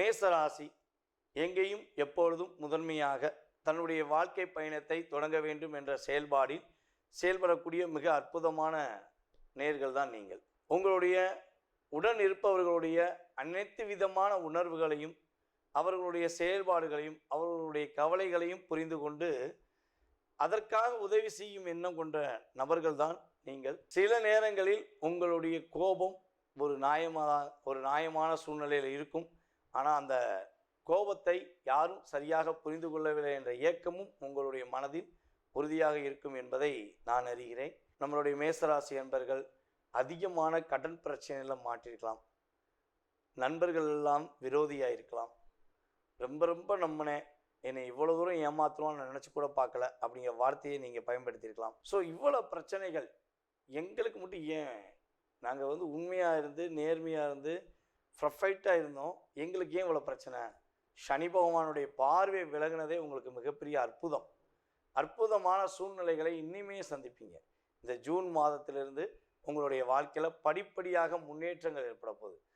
மேசராசி எங்கேயும் எப்பொழுதும் முதன்மையாக தன்னுடைய வாழ்க்கை பயணத்தை தொடங்க வேண்டும் என்ற செயல்பாடில் செயல்படக்கூடிய மிக அற்புதமான நேர்கள் தான் நீங்கள். உங்களுடைய உடன் இருப்பவர்களுடைய அனைத்து விதமான உணர்வுகளையும் அவர்களுடைய செயல்பாடுகளையும் அவர்களுடைய கவலைகளையும் புரிந்து கொண்டு அதற்காக உதவி செய்யும் எண்ணம் கொண்ட நபர்கள்தான் நீங்கள். சில நேரங்களில் உங்களுடைய கோபம் ஒரு நியாயமான சூழ்நிலையில் இருக்கும். ஆனால் அந்த கோபத்தை யாரும் சரியாக புரிந்து கொள்ளவில்லை என்ற ஏக்கமும் உங்களுடைய மனதில் உறுதியாக இருக்கும் என்பதை நான் அறிகிறேன். நம்மளுடைய மேசராசி என்பர்கள் அதிகமான கடன் பிரச்சனையில் மாட்டிருக்கலாம். நண்பர்கள் எல்லாம் விரோதியாக இருக்கலாம். ரொம்ப நம்பினேன், என்னை இவ்வளோ தூரம் ஏமாற்றுவான்னு நினச்சி கூட பார்க்கல அப்படிங்கிற வார்த்தையை நீங்கள் பயன்படுத்தியிருக்கலாம். ஸோ இவ்வளோ பிரச்சனைகள் எங்களுக்கு மட்டும் ஏன், நாங்கள் உண்மையாக இருந்து நேர்மையாக இருந்து ப்ரொஃபைட்டாக இருந்தோம், எங்களுக்கு ஏன் இவ்வளோ பிரச்சனை? சனி பகவானுடைய பார்வை விலகினதே உங்களுக்கு மிகப்பெரிய அற்புதமான சூழ்நிலைகளை இன்னுமே சந்திப்பீங்க. இந்த ஜூன் மாதத்திலிருந்து உங்களுடைய வாழ்க்கையில் படிப்படியாக முன்னேற்றங்கள் ஏற்பட போகுது.